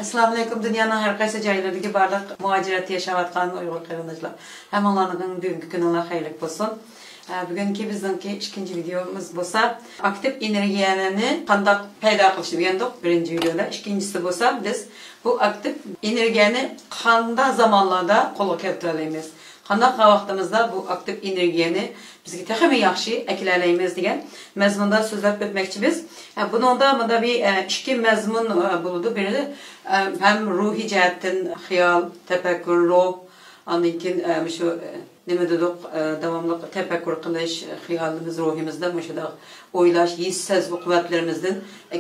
Assalamu alaykum. Dünyanın her qaysı joylaridagi barliq muajirat yaşayotgan Uyg'ur qarindoshlar. Hammalarning bugungi kuninglar xayrli bo'lsin. Bugungi bizningki ikinci videomuz bo'lsa, aktiv energiyani qanday paydo qilishni o'rgandik birinchi videoda. İkincisi bo'lsa, biz bu aktiv energiyani qanday zamonlarda qo'lga keltira olamiz. Qanday vaqtimizda bu aktiv energiyani bizga texmi yaxshi eklalaymiz degan mazmunda so'zlab o'tmoqchimiz. Buningda bunda bir ikki mazmun bo'ladi. Biri hem ruhiy jihatdan xiyol, tafakkur, ruh, ondan keyin shu nima dedik, davomli tafakkur qilish, xiyolimiz, ruhimizda shunda o'ylash, his, sezgi quvvatlarimizdan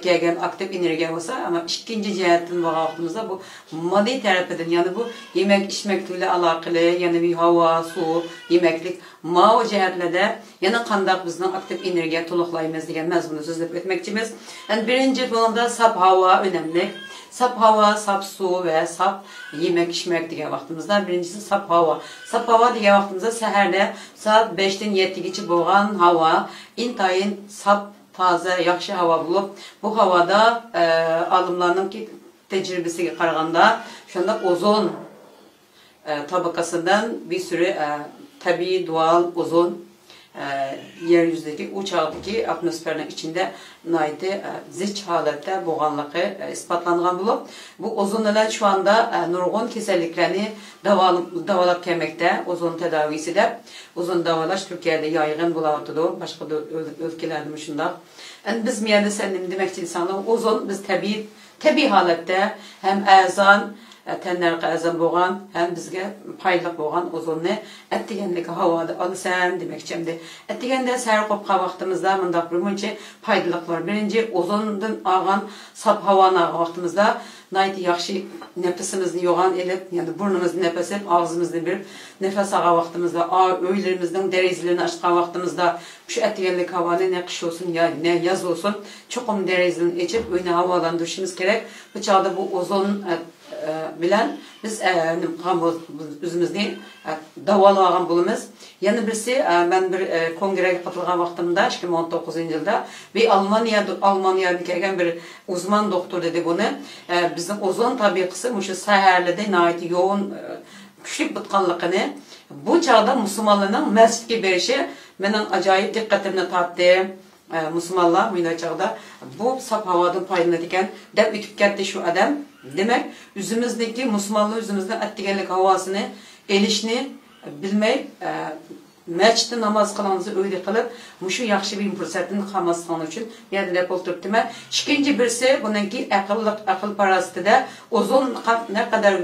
kelgan aktiv energiya bo'lsa, ama ikkinchi jihatdan bo'lgan vaqtimizda bu moddiy tarafidan, ya'ni bu yemek içmek bilan aloqali, ya'ni bir havo, suv, yemeklik ma'o jihatlarda yana qanday bizning aktiv energiya to'liqlaymiz degan mazmunni so'zlab o'tmoqchimiz. Yani birinchi bo'landa saf havo önemli. Sap hava, sap su ve sap yemek içmek degan vaqtimizda birincisi sap hava. Sap hava degan vaqtimizda saherde saat 5'ten 7'gacha bo'lgan hava intayin sap, toza, yaxshi hava bo'lib, bu havada olimlarning tecrübesiga qaraganda shunda ozon tabakasından bir sürü tabiiy doğal ozon yeryüzündeki uçağdaki atmosferin içinde naydi zich halatda bo'lganligi ispatlangan bo'lib, bu ozonlar şu anda nurg'un kasalliklarni davolab kelmoqda. Ozon tedavisida ozon davolash Türkiye'de yaygın bo'layotdi, boshqa ülkelerde shundoq. Yani biz miyada sen demoqchi insanlar ozon biz tabiiy holatda hem azon tenlerge azam boğan, hem bizge paylık boğan ozonni ettigenlik havada alısan demekçimdi. Ettigende səhər qopqa vaxtımızda mındaq bir münçe paydalık var. Birinci ozondan ağan sap havanı ağan vaxtımızda nayti yaxşı nefesimizni yoğan elip, yani burnumuzni nefes edip, ağzımızda bir nefes ağan vaxtımızda, öylerimizden derezlerini açtıqan vaxtımızda şu ettigenlik havanı ne kış olsun ya ne yaz olsun çokum derezlerini içip öyne havalandırışımız gerek. Bu çağda bu ozon bilen biz özümüzni davalagan bulumuz. Yani birisi ben bir kongreye katılgan vaxtımda 2019 yılda bir Almanya'dan kelgen bir uzman doktor dedi bunu. Bizim ozon tabiqisi şu sahərlərdə nəhayət yoğun güçlük bitqanlığını bu çağda Müslümanların mescidge berişi benim acayip dikkatimi tarttı. Müslümanlar bu çağda bu sap havadan paylanırken dep ütüp geldi şu adam. Demek üzümüzdeki Müslümanlar üzümüzden ettigenlik havasını, elişini bilmeyip mescitte namaz kılanızı öyle kılıp şu yaxşı bir fırsatını kalmasından için yerine oturup deme. İkinci birisi bununki akıl parası da ozon ne kadar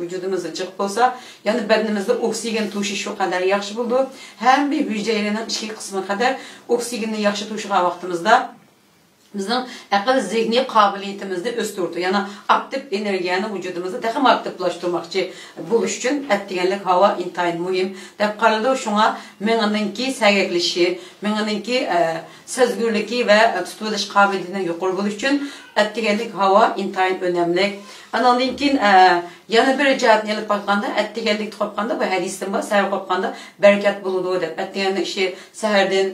vücudumuzda çıkıp olsa yani bedenimizde oksijen tuşu şu kadar yaxşı buldu. Hem bir hücrelerinin iki kısmı kadar oksijenin yaxşı tuşuğa vaxtımızda bizning aql zihni qabiliyetimizde östürdü. Yani aktif energiyani vücudumuzda daha aktiflaştırmakçı buluş için ettigenlik hava intayin mühim. Dep qaraldı şuna menanınki sərgəklişi, menanınki sezgürlüki ve tutuluş qabiliyetinden yukarı buluş için ettigenlik hava intayin önemli. Anandınkin yana bir cihatını alıp bakanda ettigenlik topkanda bu hadistin var. Səhər qopkanda bereket buludu dep. Ettigenlik işi səhərdən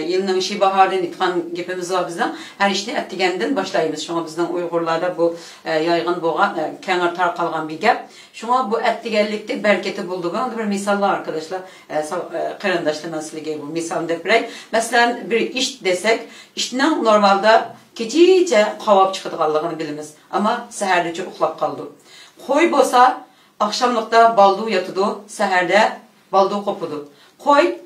yılın işi bahardan itkan gipimiz var bizden. Her işte ettigenden başlayımız. Şuna bizden Uygurlarda bu yaygın boğan, kenar tarqalgan bir gap. Şuna bu ettigenlikte bereketi buldu. Ben bir misal var arkadaşlar. Qarindoshlar men sizlarga bu misalni deb beray. Mesela bir iş desek, işten normalde keçice qavab chiqadiganligini bilamiz. Ama səhərlikçe uxlab qaldı. Qo'y bo'lsa, akşamlıkta baldu yatıdı, səhərdə baldu qopudu. Qo'y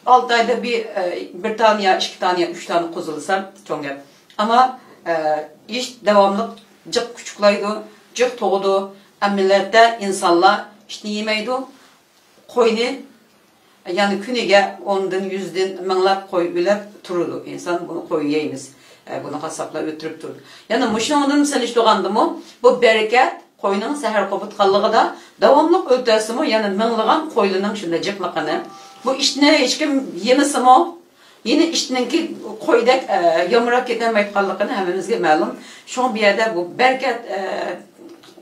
6 ayda bir tane ya 2 tane ya 3 tane kozulsa çok gel. Ama iş devamlı cık küçüklaydı, cık toğdu. Millette insanlar işte yemeydi. Koyunu yani künege 10'dan 100'den minglap koy bile turuldu. İnsan bunu koyu yiyiniz. Bunu kasapla ötürüp durdu. Yani muşunun misal işte oğandı mı? Bu bereket koyunun səhər qoputqanlığı da devamlı ötesi mi? Yani minglığan koyunun şunda cıklıqını. Bu işine hiç kim yemesi mi? Yine işinki koydak yamırak edemeyip kaldıkını hemimizge malum. Şu an bir yerde bu bereket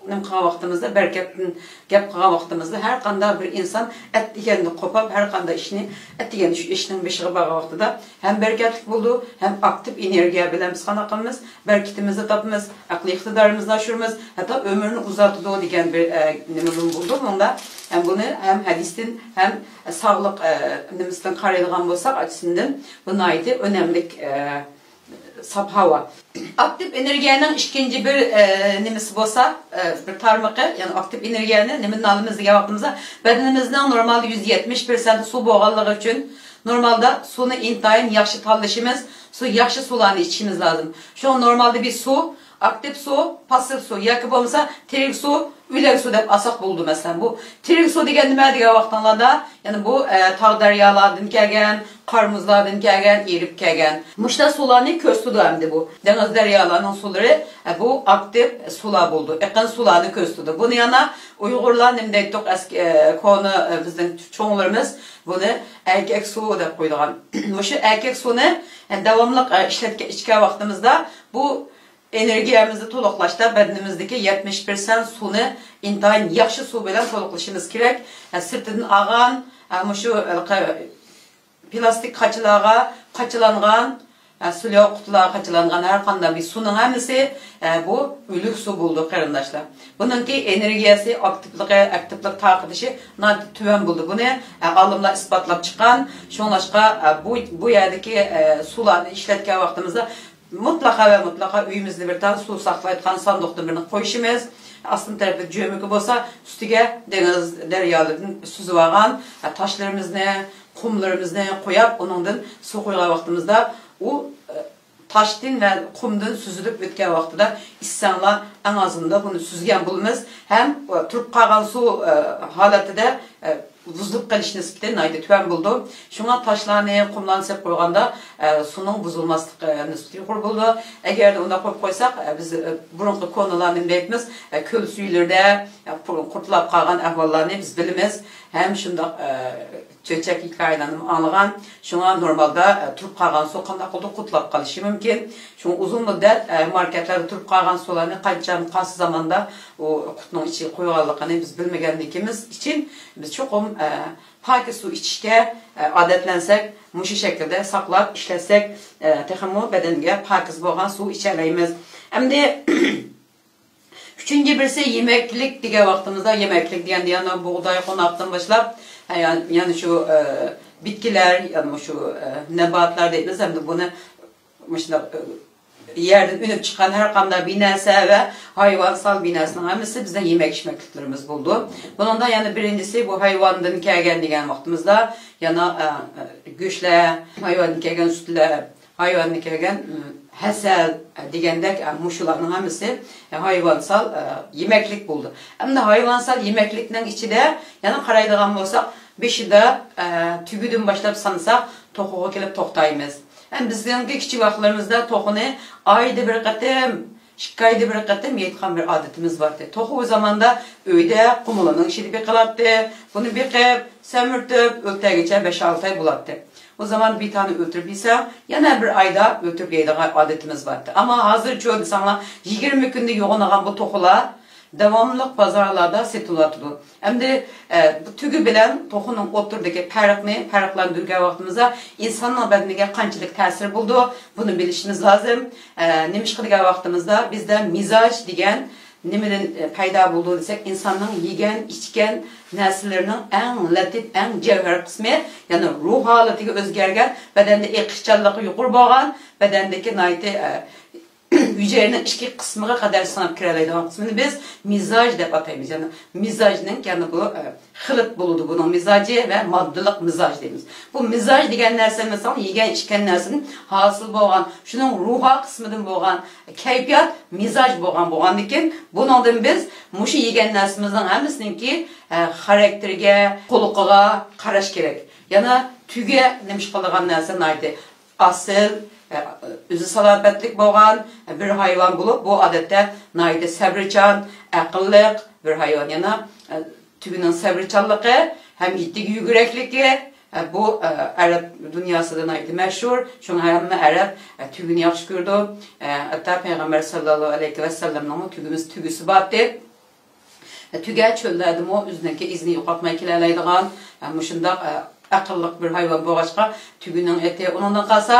nim qilgan vaqtimizda, berekatdan gap qilgan vaqtimizda har qanday bir inson et deganni qopab, har qanday ishni et degan shu ishning beshiga borgan vaqtida ham berekatli bo'ldi, ham aktiv energiya bilan biz qana qilamiz, berekatimizni topamiz, aqliy iqtidorimizni oshiramiz, hatto ömrünü uzatadi degan bir nima bo'ldi bunda. Hem bunu hem hadisden hem sağlık nimasidan qaraydigan bo'lsak, açısından bu naydi önemli hava. Aktif energiyanın ikinci bir nimesi bolsa, bir tarmaqı, yani aktif energiyanı nimin alımız degan vaqtimizda bedenimizning normalde 170% su bo'lganligi uchun normalde suni intayin yaxshi tanlashimiz, su yaxshi sularni içimiz lazım. Şu an normalde bir su, aktif su, pasif su, yoki bo'lmasa tirik su, ülek su deb asaq bo'ldi mesela. Bu tirik su degan nima degan vaqtlarda, yani bu tog' daryolardan kelgan, qarmuzlardan kelgan, erib kelgan. Mushta sularni ko'rsatdi hamdi bu. Dengiz daryolarning suvlari bu aktif sular bo'ldi. Yaqin sularni ko'rsatdi. Buni yana Uyg'urlar nima deydi, eski konu bizning cho'nglarimiz buni erkak suvi deb qo'ygan. O'sha erkak suvni davomli ichgan vaqtimizda bu energiyamizni to'liqlashda bedenimizdagi 70% suvni intayin yaxshi suv bilan to'liqlashimiz kerak. Sirtidan ag'an, shu plastik qachilarga qachilangan, suloq qutilarga qachilangan har qanday bir suvning hammasi bu o'lik suv bo'ldi qarindoshlar. Buningki energiyasi, aktivlik taqidishi tuvan bo'ldi. Buni olimlar isbotlab chiqqan. Shunlashqa bu yerdagi suvlarni ishlatgan vaqtimizda mutlaka ve mutlaka uyimizde bir tane su saklayıtkan sandıkta birini koyuşumuz. Aslında tarafı cömükü olsa üstüge deniz deryalardan suzu varan taşlarımızı, kumlarımızı koyup onundan su koyulan vaktimizde o taştan ve kumdan süzülüp ötken vaktida insanlar en azından bunu süzgen bulunuz. Hem turup kalan su halatı da buzulup kalış nisbeti naydı tüven buldu. Şuna taşlarını, kumlarını sep koyganda sunun buzulmaslık nisbeti yuqur buldu. Eğer de onda koyup koysak, biz burunqı konularını deyimiz, köl suylarda kurtulap kalgan ahvallarını biz bilimiz. Hem şunda çöçek hikayelerimi anlayan, şuna normalde turup kalgan su qanday qilib kurtulap kalışı mümkün. Şuna uzun müddet marketlerde turup kalgan sularını qaysi zamanda o kutunun içi koyganlığını biz bilmegenlikimiz için biz çok paki su içişke adetlensek, muşu şekilde saklap işletsek, texmu bedenge pakiz bo'lgan su içerleyimiz. Hem de üçüncü birisi yemeklik degan vaqtimizda, yemeklik degan yana buğday qonaqdan başlap, yani şu bitkiler, yani şu nebatlar deymiz, hem de bunu yerden ünüp çıkan her qanday bir narsa ve hayvansal bir narsanın hammasi bizden yemek içmekliklerimiz buldu. Bunun da yani birincisi bu hayvandan kelgan degan vaqtimizda, yana go'shtlar, hayvandan kelgan sutlar, hayvandan kelgan hasal degandek muşularning hammasi hayvansal yemeklik buldu. Hem de hayvansal yemeklikning ichida yana qaraydigan bo'lsak, beshida tugüdün başlap sansak to'quga kelib to'xtaymiz. Hem bizden küçük vaqtlarimizda to'qini ayda bir qatim, 2 ayda bir qatim yeydigan bir adetimiz vardı. To'qi o zamanda uyda qumulaning ishini beqilatdi. Bunu beqib, samirtib, o'tgacha 5-6 ay bo'lardi. O zaman bir tane ötürüp ise yana bir ayda ötürüp yeydigan adetimiz vardı. Ama hazır çoğu insanlar 20 günde yoğunagan bu to'qilar devamlı pazarlarda setilatıdı. Hem de bu tügü bilen toxunun oturdaki farqlarını durgan vaqtimizda insanın bedeniga qanchalik ta'sir buldu, bunu bilishimiz lazım. Nemish qilgan vaqtimizda bizda mizaj degan nimadan paydo bo'ldi desek, insonning yegan, ichgan narsalarning eng latif, eng javhar qismi, ya'ni ruh holatiga o'zgargan, badanda eqishchanligi yuqori bo'lgan, badandagi nayti hücrenin içki kısmına kadar sınıp kiraleydiğin kısmını biz mizaj deb ataymiz. Yani mizajның yani bu hılit buludu bunun mizajı ve maddılık mizaj deyimiz. Bu mizaj degan narsa mesela yegen içken narsanın hasıl bo'lgan, şunun ruha kısmıdan bo'lgan kayfiyat mizaj bo'lgan ekan, bundan biz muşu yegen narsamızdan hammasınki karakteriga, xulqiga qarash kerak. Yana tüge nemish qilgan narsa naydi? Asıl özü salabetlik bo'lgan bir hayvan bulup bu adette naydi sabrichan, aqlliq bir hayvan. Yana tügünün sabrichanligi hem yittik yügürekligi bu Arap dünyasida naydi meşhur. Şunu hamma Arap tügünü yaxshi ko'rdi. Hatta Peygamber sallallahu aleyhi ve sellem'nin tügüsü batdı. tüge çöllerdim o üzerindeki izni yo'qotmay kelaydigan shundoq aqlliq bir hayvon bo'lg'achqa tugining eti undan qolsa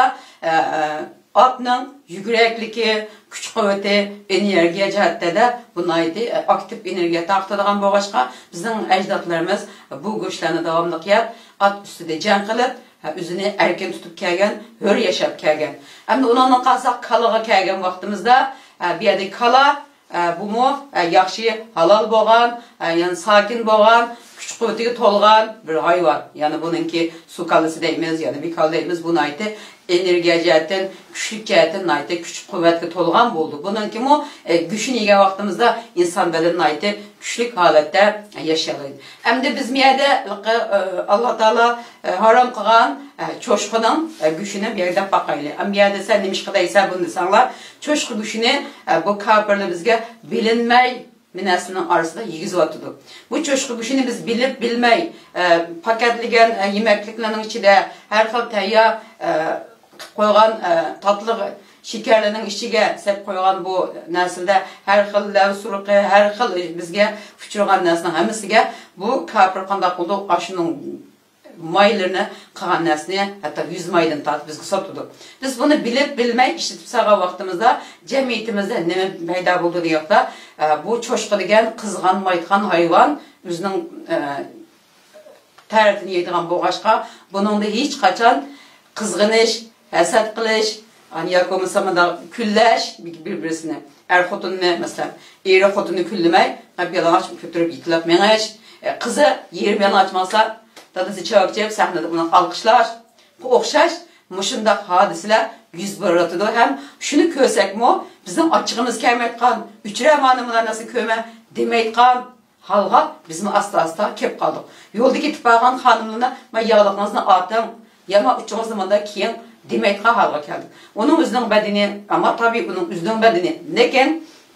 atning yugurekligi kuch quvvati energiya jihatida bunaydi aktiv energiya taqtadigan bo'lg'achqa bizning ajdodlarimiz bu go'shtlarni davomli yeb at ustida jang qilib o'zini erkin tutib kelgan hur yashab kelgan endi undan qolsa kalaga kelgan vaqtimizda bu yerda kala bu mu yaxshi halol bo'lgan yani sakin bo'lgan kuch quvvatiga to'lgan bir hayvon yani buningki su kalisi deymiz yani bir kal deymiz buni aytdi energiya jihatdan kuchli jihatdan aytdi kuch quvvatga to'lgan bo'ldi buningki mu kuchini yegan vaqtimizda inson bedeni aytdi kuchli holatda yashaydi endi biz bu yerda alloh taolo harom qilgan cho'shqining kuchini bu yerda boqaylik bu yerda sen nima ish qilaysan buni desanglar cho'shqi kuchini bu kofirlar bizga bilinmay minasının arasında yigizyotdi. Bu cho'shqi go'shtini biz bilib bilmay paketlagan yemekliklarning ichida har xil tayyor qo'ygan tatlı şekerlerinin ichiga sep qo'ygan bu naslda har xil lavsuruqi har xil bizga uchragan narsaning hammasiga bu kofir qanday qildi ashuning maylarını qilgan narsani hatto 100 maydan tortib bizga sotdi. Biz buni bilib bilmay ishlatib salgan vaqtimizda jamiyatimizda nima paydo bo'ldi deyapti. Bu cho'shqi degan qizg'an maytgan hayvon o'zining ta'rifini yeydigan bo'lg'achqa buningda hech qachon qizg'inish, hasad qilish, yoki bo'lmasa kullash bir-birisini er xotinni masalan eri xotinni kullamay yalang'och ko'tarib yiqilib mengash qizi yer bilan ochmasa dadasi cevap cevap sahnede bunu alkışlar, o'xshash mushundaq hodisalar yuz beradi. Hem shuni ko'rsakmi, bizning ochiqimiz kelmayotgan, uchramanimlar nasıl ko'ma demayotgan halga bizmi asta-asta kelib qoldik. Yo'lda ketib qolgan xonimlarni "Men yog'liqingizni oting, yama uchingizni menda keyin" demayotgan halga keldik. Uning o'zining badani, ama tabii uning o'zining badani, lekin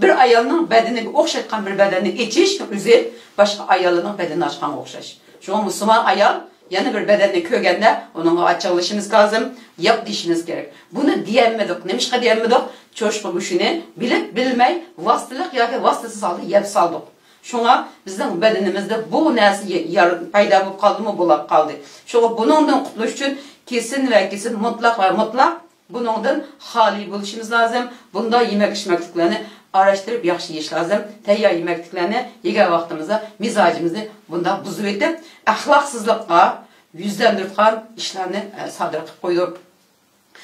bir ayolning badaniga o'xshatgan bir badanni ichish o'zi boshqa ayolning badanini ochgan o'xshash. Şu an Müslüman ayol yana bir bedenini kögende onunla açılışımız lazım, yap dişiniz gerek. Bunu diyemedik, nemişka diyemedik, çoşku güçünü bilip bilmey, vasıtılık ya ki vasıtasız aldı, yap saldık. Şuna bizden bedenimizde bu nesi payda bulup kaldı mı bulap kaldı. Şuna bunundan kurtuluş için kesin ve kesin mutlak ve mutlak bunundan hali buluşumuz lazım. Bunda yemek içmekliklerini araştırıp yaxşı yeyish lazım. Tayyor yemekliklerini yegan vaqtimizda mizacımızı bunda buzib etib, axloqsizlikqa yuzlantirgan ishlarni sodir qilib qo'yib.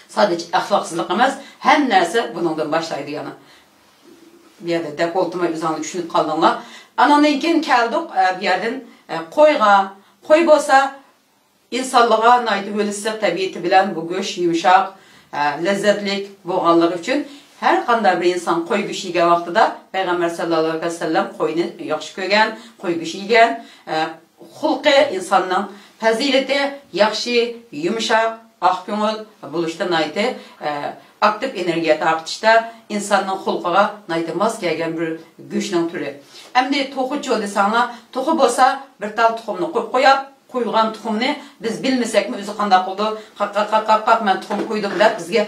Sadece axloqsizlik emas, ham narsa bundan boshlaydi yana. Bu yerda dekoltuma o'zingni tushunib qoldinglar. Anandan keyin keldik bu yerdan qo'y bo'lsa insonlarga naydi o'lsa tabiati bilan bu go'sht yumshoq, lazzatli bo'lganligi uchun her qanday bir insan qo'y go'shti yegan vaqtida Peygamber sallallohu alayhi vasallam qo'yni yaxshi ko'rgan, qo'y go'shti yegan, xulqi insonning fazilati yaxshi, yumshoq, oq ko'ngil bo'lishdan aytdi. Aktiv energiya tarqitishda insonning xulqiga naydi mos kelgan bir go'shtning turi. Endi to'qi desanglar, to'qi bo'lsa bir tal tuxumni qo'yib qo'yib, qo'ygan tuxumni biz bilmasakmi o'zi qanday qildi? Qaq men tuxum qo'ydim deb bizga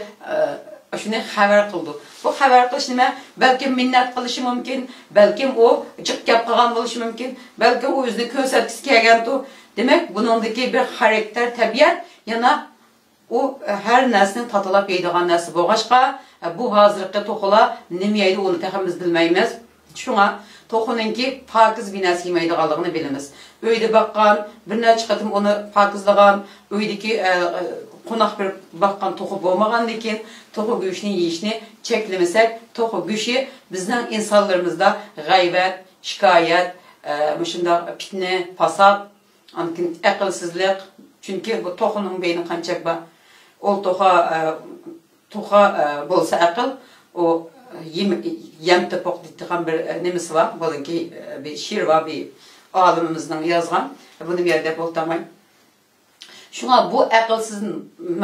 shuni xabar qildi. Bu xabar qilish nima? Balki minnat qilishi mumkin, balki u jiq gap qilgan bo'lishi mumkin, balki u o'zini ko'rsatgisi kelgan-ku. Demak, buningdagi bir xarakter, tabiat yana u har narsani tatilab yeydigan narsa bo'lg'achqa, bu hozirgi to'qila nima yeydi uni taxmiz bilmaymiz. Shunga to'qiningki pokiz binas yemaydiganligini bilamiz. Uyda baqqan, bir necha qatim uni pokizlagan, uydagi qo'noq bir baqqan to'qi bo'lmagandan keyin to'qi go'shtini yeyishni cheklamasak, to'qi go'shti bizning insonlarimizda g'aybat, shikoyat, shunday fitna, fasod, aqlsizlik, chunki bu to'qining beyni qancha bor. O to'qa bo'lsa aql, o yem to'q deydigan bir nimasi bor, bo'linki bir she'r va bir olimimizning yozgan, buni bu yerda bo'ltamay. Şuna bu aqlsiz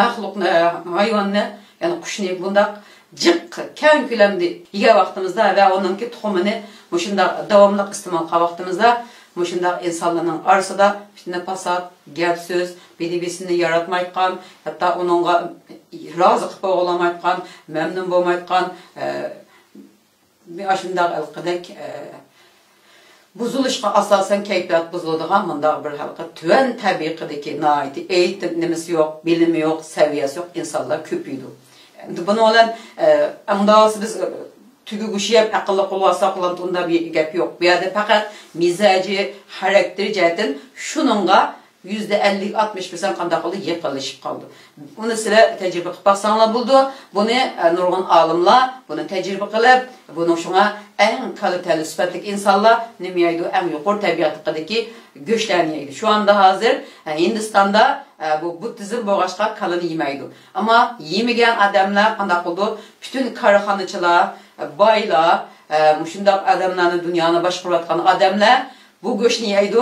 maxluqni, hayvonni, yani qushni bundaq jiq, keng ko'lamda yegan vaqtimizda va uningki tuxumini shunday davomli iste'mol qilgan vaqtimizda shunday insonlarning orasida fitna, fasod, gap so'z, bedibisini yaratmayotgan, hatto uningga rozi qilib bo'lolmayotgan, mamnun bo'lmayotgan shunday alqidak buzuluşqa asasen keyfiyat buzulduğun mındaq bir halqa tüven tabiqideki naiti eğitimimiz yok, bilimi yok, seviyesi yok insanlar köpüydü. Bunu olan amdası biz tügü kuşuyup akıllı kulvasa kullandığında bir gap yok. Bir yerde fakat mizacı, karakteri cihetten şununla %50-60% qandaq oldu, yıkılışıp kaldı. Bunu sizler tecrübe qilib baksanlar buldu. Bunu nurgun alimlar bunu tecrübe qilib, bunu şuna en kaliteli, süpetlik insanlar nemeydi, en yuqur tabiatdaki göçlerini yedi. Şu anda hazır Hindistan'da bu Buddizm boğaçqa kalını yemeydi. Ama yemegen adamlar qandaq oldu, bütün karıxanıçılar, baylar, şundaq adamlarını dünyana başqurayotgan adamlar bu göçni yeydi.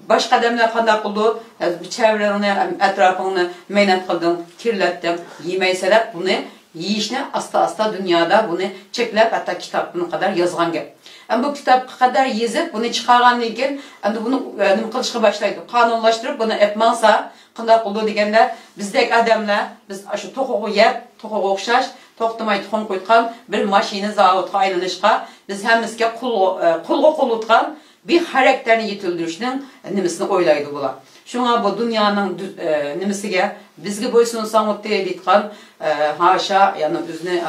Başka adamlar qandaq qildi, çevreni, etrafını meynat qildin, kirlettin, yemeyseler bunu yiyişni asta dünyada bunu çeklep hatta kitapına kadar yazgan gap. Bu kitap kadar yazıp bunu çıkargandan keyin endi bunu nima qilishga başlaydı. Qonunlaştırıp bunu etmansa qandaq qildi deganda bizdek adamlar biz shu to'qoqni yeb, to'qoqqa o'xshash to'xtamay tuxum qo'ygan bir mashina zavodga aylanishga biz hammizga qulga qulutgan bir karakterini yetildirishning nimasini o'ylaydi bular. Şuna bu dünyanın nimasiga bizga bo'ysunsan deydigan haşa yani o'zini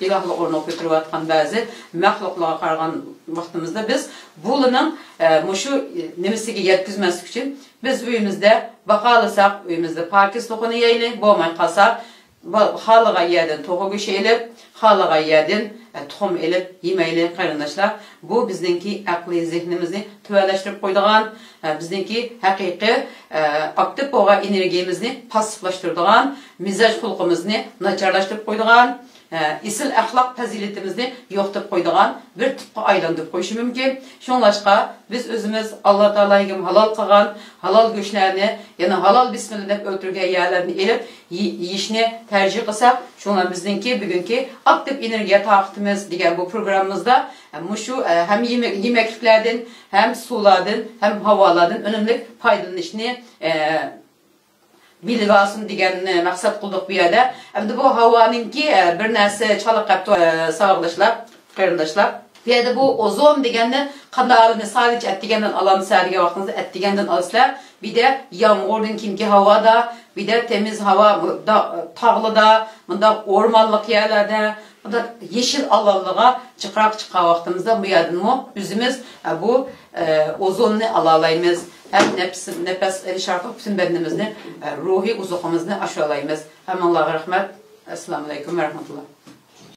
ilahli o'rnab o'tirayotgan ba'zi maxluqlarga qaragan vaqtimizda biz bularning shu nimasiga yetkazmaslik uchun biz uyimizda baqalasak, uyimizda pokizlikni yeylik, bo'lmay qolsak, xalqa yerdan to'g'ri go'sht elib, xalqa yerdan tuxum elib yemaylik qarindoshlar. Bu bizningki aqliy zehnimizni tuvalashtirib qo'ydigan, bizningki haqiqiy aktiv bo'lgan energiyamizni passivlashtiradigan, mizaj xulqimizni nacharlashtirib qo'ydigan, isil axloq fazilatimizni yo'qotib qo'ydigan bir tipga aylantirib qo'yishi mumkin. Shunlashqa biz o'zimiz Alloh taologa halol qilgan halol go'shtlarni, ya'ni halol bismillah deb o'tirgan yerlarni elib yeyishni tercih qilsak, shunlar bizningki bugungi aktiv energiya taqitimiz degan bu programmamizda shu hem yemekliklardan, hem sulardan, hem havolardan önemli faydalanishni bilvasin deganni maqsad qildik bu yerda. Endi bu havoninki bir narsa chaliqibdi savoqlashlar, qarindoshlar. Bu yerda bu ozon deganni qanday sadece etdigandan alamiz degan vaqtimizda etdigandan olasizlar. Bir de yağmurdan kimki havada, bir de temiz hava tağlıda, bunda ormanlık yerlerde, bunda yeşil alanlığa çıqraq vaqtimizda bu yerdan özümüz bu ozonni alalaymiz. Hem nefes şarkı bütün bedenimizni, ruhi uzuqimizni aşılaymiz. Hem Allah'a rahmet. Esselamu Aleyküm ve Rahmetullah.